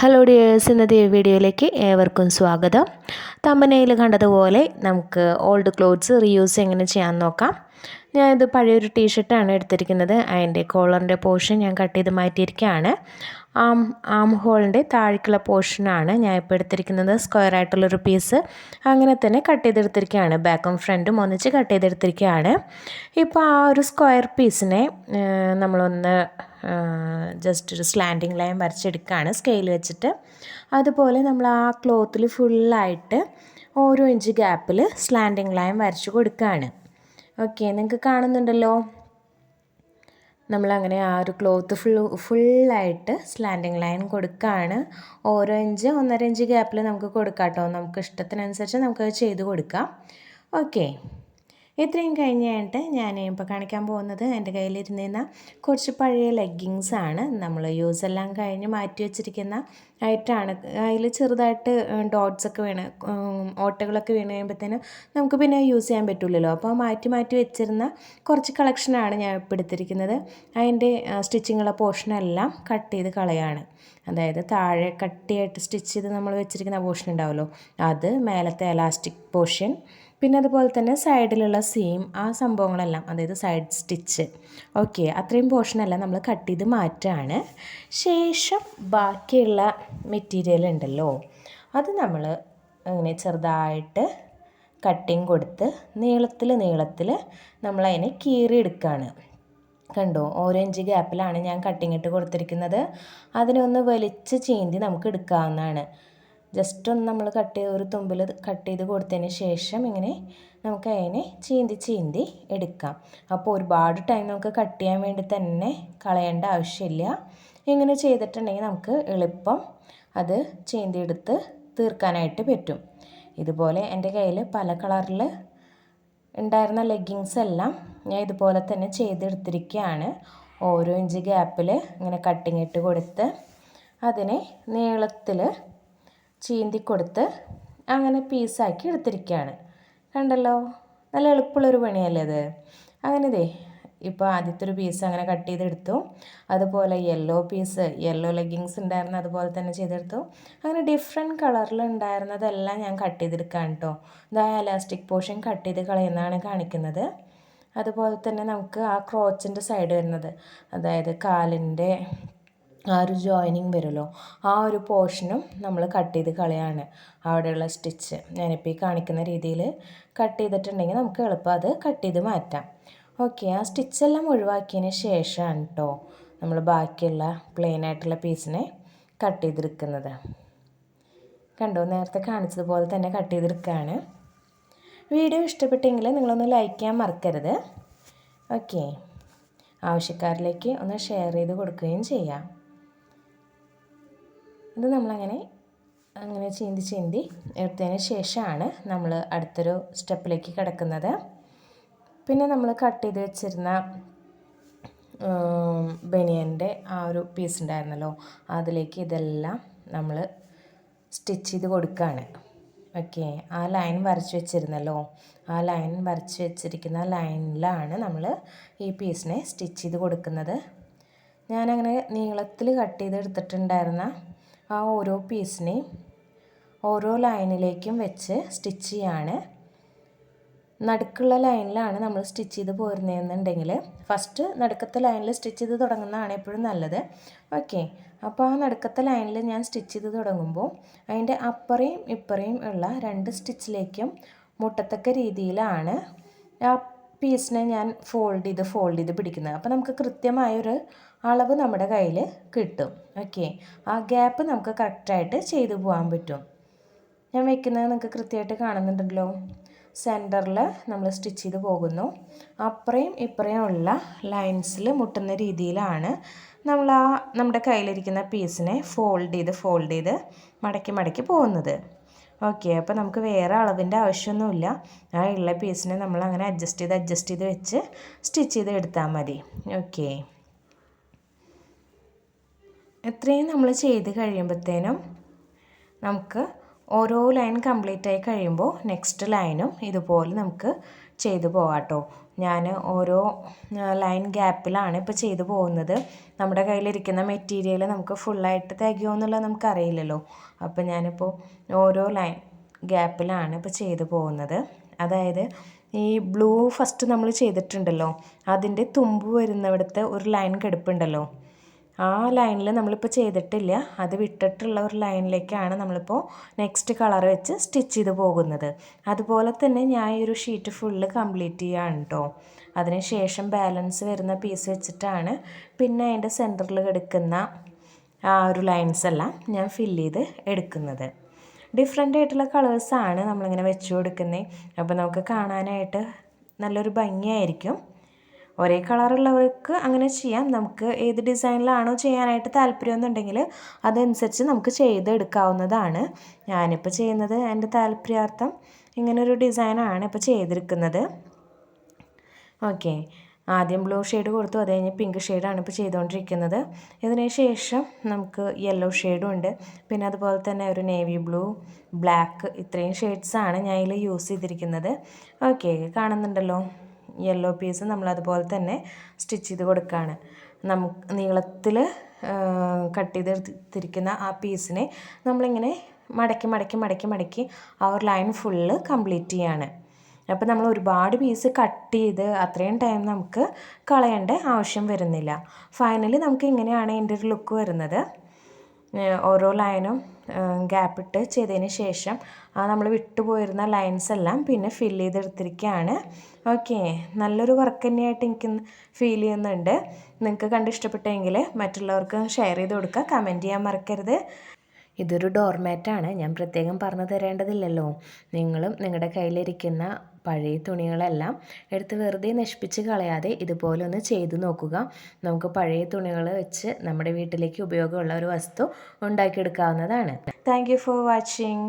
Hello dears, ഇന്നത്തെ ഈ വീഡിയോയിലേക്ക് ഏവർക്കും സ്വാഗതം. തമ്പനയിൽ കണ്ടതുപോലെ നമുക്ക് ഓൾഡ് ക്ലോത്ത്സ് റീയൂസ് എങ്ങനെ ചെയ്യാമെന്ന് നോക്കാം. ഞാനിത് പഴയൊരു ടീഷർട്ടാണ് എടുത്തിരിക്കുന്നത്. അതിൻ്റെ കോളറിൻ്റെ പോർഷൻ ഞാൻ കട്ട് ചെയ്ത് മാറ്റിയിരിക്കുകയാണ്. ആം ഹോളിൻ്റെ താഴേക്കുള്ള പോർഷനാണ് ഞാൻ ഇപ്പോൾ എടുത്തിരിക്കുന്നത്. സ്ക്വയർ ആയിട്ടുള്ളൊരു പീസ് അങ്ങനെ തന്നെ കട്ട് ചെയ്തെടുത്തിരിക്കുകയാണ്. ബാക്കും ഫ്രണ്ടും ഒന്നിച്ച് കട്ട് ചെയ്തെടുത്തിരിക്കുകയാണ്. ഇപ്പോൾ ആ ഒരു സ്ക്വയർ പീസിനെ നമ്മളൊന്ന് ജസ്റ്റ് ഒരു സ്ലാൻഡിങ് ലൈൻ വരച്ചെടുക്കുകയാണ് സ്കെയിൽ വെച്ചിട്ട്. അതുപോലെ നമ്മൾ ആ ക്ലോത്തിൽ ഫുള്ളായിട്ട് ഓരോ ഇഞ്ച് ഗ്യാപ്പിൽ സ്ലാൻഡിങ് ലൈൻ വരച്ച് കൊടുക്കുകയാണ്. ഓക്കെ, നിങ്ങൾക്ക് കാണുന്നുണ്ടല്ലോ. നമ്മളങ്ങനെ ആ ഒരു ക്ലോത്ത് ഫുള്ളായിട്ട് സ്ലാൻഡിങ് ലൈൻ കൊടുക്കുകയാണ്. ഓരോ ഇഞ്ച് 1.5 ഇഞ്ച് ഗ്യാപ്പിൽ നമുക്ക് കൊടുക്കാം കേട്ടോ. നമുക്ക് ഇഷ്ടത്തിനനുസരിച്ച് നമുക്കത് ചെയ്ത് കൊടുക്കാം. ഓക്കെ, ഇത്രയും കഴിഞ്ഞിട്ട് ഞാൻ ഇപ്പോൾ കാണിക്കാൻ പോകുന്നത് എൻ്റെ കയ്യിലിരുന്നിരുന്ന കുറച്ച് പഴയ ലെഗിങ്സാണ്. നമ്മൾ യൂസ് എല്ലാം കഴിഞ്ഞ് മാറ്റി വെച്ചിരിക്കുന്ന ആയിട്ടാണ്. അതിൽ ചെറുതായിട്ട് ഡോട്ട്സൊക്കെ വീണ് ഓട്ടകളൊക്കെ വീണ് കഴിയുമ്പോഴത്തേനും നമുക്ക് പിന്നെ യൂസ് ചെയ്യാൻ പറ്റില്ലല്ലോ. അപ്പോൾ മാറ്റി വെച്ചിരുന്ന കുറച്ച് കളക്ഷനാണ് ഞാൻ ഇപ്പോൾ എടുത്തിരിക്കുന്നത്. അതിൻ്റെ സ്റ്റിച്ചിങ്ങുള്ള പോർഷനെല്ലാം കട്ട് ചെയ്ത് കളയാണ്. അതായത് താഴെ കട്ടിയായിട്ട് സ്റ്റിച്ച് ചെയ്ത് നമ്മൾ വെച്ചിരിക്കുന്ന പോർഷൻ ഉണ്ടാവുമല്ലോ, അത് മേലത്തെ എലാസ്റ്റിക് പോർഷൻ, പിന്നെ അതുപോലെ തന്നെ സൈഡിലുള്ള സീം, ആ സംഭവങ്ങളെല്ലാം, അതായത് സൈഡ് സ്റ്റിച്ച്. ഓക്കെ, അത്രയും പോർഷനെല്ലാം നമ്മൾ കട്ട് ചെയ്ത് മാറ്റുകയാണ്. ശേഷം ബാക്കിയുള്ള മെറ്റീരിയൽ ഉണ്ടല്ലോ, അത് നമ്മൾ അങ്ങനെ ചെറുതായിട്ട് കട്ടിങ് കൊടുത്ത് നീളത്തിൽ നമ്മളതിനെ കീറിയെടുക്കുകയാണ്. കണ്ടോ, ഓരോ ഇഞ്ച് ഗ്യാപ്പിലാണ് ഞാൻ കട്ടിങ് ഇട്ട് കൊടുത്തിരിക്കുന്നത്. അതിനൊന്ന് വലിച്ച് ചീന്തി നമുക്ക് എടുക്കാവുന്നതാണ്. ജസ്റ്റ് ഒന്ന് നമ്മൾ ഒരു തുമ്പിൽ കട്ട് ചെയ്ത് കൊടുത്തതിന് ശേഷം ഇങ്ങനെ നമുക്ക് അതിനെ ചീന്തി എടുക്കാം. അപ്പോൾ ഒരുപാട് ടൈം നമുക്ക് കട്ട് ചെയ്യാൻ വേണ്ടി തന്നെ കളയേണ്ട ആവശ്യമില്ല. ഇങ്ങനെ ചെയ്തിട്ടുണ്ടെങ്കിൽ നമുക്ക് എളുപ്പം അത് ചീന്തിയെടുത്ത് തീർക്കാനായിട്ട് പറ്റും. ഇതുപോലെ എൻ്റെ കയ്യിൽ പല കളറിൽ ഉണ്ടായിരുന്ന ലെഗിങ്സ് എല്ലാം ഞാൻ ഇതുപോലെ തന്നെ ചെയ്തെടുത്തിരിക്കുകയാണ്. ഓരോ ഇഞ്ച് ഗ്യാപ്പിൽ ഇങ്ങനെ കട്ടിങ് ഇട്ട് കൊടുത്ത് അതിനെ നീളത്തിൽ ചീന്തി കൊടുത്ത് അങ്ങനെ പീസാക്കി എടുത്തിരിക്കുകയാണ്. കണ്ടല്ലോ, നല്ല എളുപ്പമുള്ളൊരു പണിയല്ലേ അത്. അങ്ങനെ ഇപ്പോൾ ആദ്യത്തെ ഒരു പീസ് അങ്ങനെ കട്ട് ചെയ്തെടുത്തു. അതുപോലെ യെല്ലോ ലെഗിങ്സ് ഉണ്ടായിരുന്നു, അതുപോലെ തന്നെ ചെയ്തെടുത്തു. അങ്ങനെ ഡിഫറെൻറ്റ് കളറിൽ ഉണ്ടായിരുന്നതെല്ലാം ഞാൻ കട്ട് ചെയ്തെടുക്കുകയാണ് കേട്ടോ. ഇതാ എലാസ്റ്റിക് പോർഷൻ കട്ട് ചെയ്ത് കളയുന്നതാണ് കാണിക്കുന്നത്. അതുപോലെ തന്നെ നമുക്ക് ആ ക്രോച്ചിൻ്റെ സൈഡ് വരുന്നത്, അതായത് കാലിൻ്റെ ആ ഒരു ജോയിനിങ് വരുമല്ലോ, ആ ഒരു പോർഷനും നമ്മൾ കട്ട് ചെയ്ത് കളയാണ്. അവിടെയുള്ള സ്റ്റിച്ച് ഞാനിപ്പോൾ ഈ കാണിക്കുന്ന രീതിയിൽ കട്ട് ചെയ്തിട്ടുണ്ടെങ്കിൽ നമുക്ക് എളുപ്പം അത് കട്ട് ചെയ്ത് മാറ്റാം. ഓക്കെ, ആ സ്റ്റിച്ചെല്ലാം ഒഴിവാക്കിയതിന് ശേഷമാണ് കേട്ടോ നമ്മൾ ബാക്കിയുള്ള പ്ലെയിൻ ആയിട്ടുള്ള പീസിനെ കട്ട് ചെയ്തെടുക്കുന്നത്. കണ്ടോ, നേരത്തെ കാണിച്ചതുപോലെ തന്നെ കട്ട് ചെയ്തെടുക്കുകയാണ്. വീഡിയോ ഇഷ്ടപ്പെട്ടെങ്കിൽ നിങ്ങളൊന്ന് ലൈക്ക് ചെയ്യാൻ മറക്കരുത്. ഓക്കെ, ആവശ്യക്കാരിലേക്ക് ഒന്ന് ഷെയർ ചെയ്ത് കൊടുക്കുകയും ചെയ്യാം. ഇത് നമ്മളങ്ങനെ ചീന്തി എടുത്തതിന് ശേഷമാണ് നമ്മൾ അടുത്തൊരു സ്റ്റെപ്പിലേക്ക് കിടക്കുന്നത്. പിന്നെ നമ്മൾ കട്ട് ചെയ്ത് വെച്ചിരുന്ന ബനിയൻ്റെ ആ ഒരു പീസ് ഉണ്ടായിരുന്നല്ലോ, അതിലേക്ക് ഇതെല്ലാം നമ്മൾ സ്റ്റിച്ച് ചെയ്ത് കൊടുക്കുകയാണ്. ഓക്കെ, ആ ലൈൻ വരച്ച് വെച്ചിരുന്നല്ലോ, ആ ലൈൻ വരച്ച് വെച്ചിരിക്കുന്ന ലൈനിലാണ് നമ്മൾ ഈ പീസിനെ സ്റ്റിച്ച് ചെയ്ത് കൊടുക്കുന്നത്. ഞാനങ്ങനെ നീളത്തിൽ കട്ട് ചെയ്തെടുത്തിട്ടുണ്ടായിരുന്ന ആ ഓരോ പീസിനെയും ഓരോ ലൈനിലേക്കും വെച്ച് സ്റ്റിച്ച് ചെയ്യാണ്. നടുക്കുള്ള ലൈനിലാണ് നമ്മൾ സ്റ്റിച്ച് ചെയ്ത് പോരുന്നതെന്നുണ്ടെങ്കിൽ ഫസ്റ്റ് നടുക്കത്തെ ലൈനിൽ സ്റ്റിച്ച് ചെയ്ത് തുടങ്ങുന്നതാണ് എപ്പോഴും നല്ലത്. ഓക്കെ, അപ്പോൾ ആ നടുക്കത്തെ ലൈനിൽ ഞാൻ സ്റ്റിച്ച് ചെയ്ത് തുടങ്ങുമ്പോൾ അതിൻ്റെ അപ്പുറയും ഇപ്പുറയും ഉള്ള 2 സ്റ്റിച്ചിലേക്കും മുട്ടത്തക്ക രീതിയിലാണ് ആ പീസിനെ ഞാൻ ഫോൾഡ് ചെയ്ത് പിടിക്കുന്നത്. അപ്പോൾ നമുക്ക് കൃത്യമായൊരു അളവ് നമ്മുടെ കയ്യിൽ കിട്ടും. ഓക്കെ, ആ ഗ്യാപ്പ് നമുക്ക് കറക്റ്റായിട്ട് ചെയ്തു പോകാൻ പറ്റും. ഞാൻ വെക്കുന്നത് നിങ്ങൾക്ക് കൃത്യമായിട്ട് കാണുന്നുണ്ടല്ലോ. സെൻറ്ററിൽ നമ്മൾ സ്റ്റിച്ച് ചെയ്ത് പോകുന്നു. അപ്പുറയും ഇപ്പുറയും ഉള്ള ലൈൻസിൽ മുട്ടുന്ന രീതിയിലാണ് നമ്മൾ നമ്മുടെ കയ്യിലിരിക്കുന്ന പീസിനെ ഫോൾഡ് ചെയ്ത് മടക്കി പോകുന്നത്. ഓക്കെ, അപ്പോൾ നമുക്ക് വേറെ അളവിൻ്റെ ആവശ്യമൊന്നുമില്ല. ആ ഉള്ള പീസിനെ നമ്മൾ അങ്ങനെ അഡ്ജസ്റ്റ് ചെയ്ത് വെച്ച് സ്റ്റിച്ച് ചെയ്ത് എടുത്താൽ മതി. ഓക്കെ, ഇത്രയും നമ്മൾ ചെയ്ത് കഴിയുമ്പോഴത്തേനും നമുക്ക് ഓരോ ലൈൻ കംപ്ലീറ്റ് ആയി കഴിയുമ്പോൾ നെക്സ്റ്റ് ലൈനും ഇതുപോലെ നമുക്ക് ചെയ്തു പോകാം കേട്ടോ. ഞാൻ ഓരോ ലൈൻ ഗ്യാപ്പിലാണ് ഇപ്പോൾ ചെയ്തു പോകുന്നത്. നമ്മുടെ കയ്യിലിരിക്കുന്ന മെറ്റീരിയൽ നമുക്ക് ഫുള്ളായിട്ട് തികയുമോ എന്നുള്ളത് നമുക്കറിയില്ലല്ലോ. അപ്പോൾ ഞാനിപ്പോൾ ഓരോ ലൈൻ ഗ്യാപ്പിലാണ് ഇപ്പോൾ ചെയ്തു പോകുന്നത്. അതായത് ഈ ബ്ലൂ ഫസ്റ്റ് നമ്മൾ ചെയ്തിട്ടുണ്ടല്ലോ, അതിൻ്റെ തുമ്പ് വരുന്നിടത്ത് ഒരു ലൈൻ കിടപ്പുണ്ടല്ലോ, ആ ലൈനിൽ നമ്മളിപ്പോൾ ചെയ്തിട്ടില്ല. അത് വിട്ടിട്ടുള്ള ഒരു ലൈനിലേക്കാണ് നമ്മളിപ്പോൾ നെക്സ്റ്റ് കളർ വെച്ച് സ്റ്റിച്ച് ചെയ്ത് പോകുന്നത്. അതുപോലെ തന്നെ ഞാൻ ഈ ഒരു ഷീറ്റ് ഫുള്ള് കംപ്ലീറ്റ് ചെയ്യുകയാണ് കേട്ടോ. അതിന് ശേഷം ബാലൻസ് വരുന്ന പീസ് വെച്ചിട്ടാണ് പിന്നെ അതിൻ്റെ സെൻറ്ററിൽ കിടക്കുന്ന ആ ഒരു ലൈൻസ് എല്ലാം ഞാൻ ഫില്ല് ചെയ്ത് എടുക്കുന്നത്. ഡിഫറെൻ്റ് ആയിട്ടുള്ള കളേഴ്സാണ് നമ്മളിങ്ങനെ വെച്ച് കൊടുക്കുന്നത്. അപ്പോൾ നമുക്ക് കാണാനായിട്ട് നല്ലൊരു ഭംഗിയായിരിക്കും. ഒരേ കളറുള്ളവർക്ക് അങ്ങനെ ചെയ്യാം. നമുക്ക് ഏത് ഡിസൈനിലാണോ ചെയ്യാനായിട്ട് താല്പര്യം എന്നുണ്ടെങ്കിൽ അതനുസരിച്ച് നമുക്ക് ചെയ്തെടുക്കാവുന്നതാണ്. ഞാനിപ്പോൾ ചെയ്യുന്നത് എൻ്റെ താല്പര്യാർത്ഥം ഇങ്ങനൊരു ഡിസൈനാണ് ഇപ്പോൾ ചെയ്തിരിക്കുന്നത്. ഓക്കെ, ആദ്യം ബ്ലൂ ഷെയ്ഡ് കൊടുത്തു, അത് കഴിഞ്ഞ് പിങ്ക് ഷെയ്ഡാണ് ഇപ്പോൾ ചെയ്തുകൊണ്ടിരിക്കുന്നത്. ഇതിന് ശേഷം നമുക്ക് യെല്ലോ ഷെയ്ഡും ഉണ്ട്, പിന്നെ അതുപോലെ തന്നെ ഒരു നേവി ബ്ലൂ, ബ്ലാക്ക്, ഇത്രയും ഷെയ്ഡ്സാണ് ഞാൻ ഇതിൽ യൂസ് ചെയ്തിരിക്കുന്നത്. ഓക്കെ, കാണുന്നുണ്ടല്ലോ. യെല്ലോ പീസ് നമ്മളതുപോലെ തന്നെ സ്റ്റിച്ച് ചെയ്ത് കൊടുക്കുകയാണ്. നമുക്ക് നീളത്തിൽ കട്ട് ചെയ്തെടുത്തിരിക്കുന്ന ആ പീസിനെ നമ്മളിങ്ങനെ മടക്കി മടക്കി മടക്കി മടക്കി ആ ഒരു ലൈൻ ഫുള്ള് കംപ്ലീറ്റ് ചെയ്യാണ്. അപ്പോൾ നമ്മൾ ഒരുപാട് പീസ് കട്ട് ചെയ്ത് അത്രയും ടൈം നമുക്ക് കളയേണ്ട ആവശ്യം വരുന്നില്ല. ഫൈനലി നമുക്ക് ഇങ്ങനെയാണ് ഇതിൻ്റെ ഒരു ലുക്ക് വരുന്നത്. ഓരോ ലൈനും ഗ്യാപ്പിട്ട് ചെയ്തതിന് ശേഷം നമ്മൾ വിട്ടുപോയിരുന്ന ലൈൻസ് എല്ലാം പിന്നെ ഫില്ല് ചെയ്തെടുത്തിരിക്കുകയാണ്. ഓക്കെ, നല്ലൊരു വർക്ക് തന്നെയായിട്ട് എനിക്ക് ഫീൽ ചെയ്യുന്നുണ്ട്. നിങ്ങൾക്ക് കണ്ട് ഇഷ്ടപ്പെട്ടെങ്കിൽ മറ്റുള്ളവർക്ക് ഷെയർ ചെയ്ത് കൊടുക്കുക, കമൻറ്റ് ചെയ്യാൻ മറക്കരുത്. ഇതൊരു ഡോർമാറ്റാണ്, ഞാൻ പ്രത്യേകം പറഞ്ഞു തരേണ്ടതില്ലല്ലോ. നിങ്ങളും നിങ്ങളുടെ കയ്യിലിരിക്കുന്ന പഴയ തുണികളെല്ലാം എടുത്ത് വെറുതെ നശിപ്പിച്ച് കളയാതെ ഇതുപോലെ ഒന്ന് ചെയ്തു നോക്കുക. നമുക്ക് പഴയ തുണികൾ വെച്ച് നമ്മുടെ വീട്ടിലേക്ക് ഉപയോഗമുള്ള ഒരു വസ്തു ഉണ്ടാക്കിയെടുക്കാവുന്നതാണ്. Thank you for watching.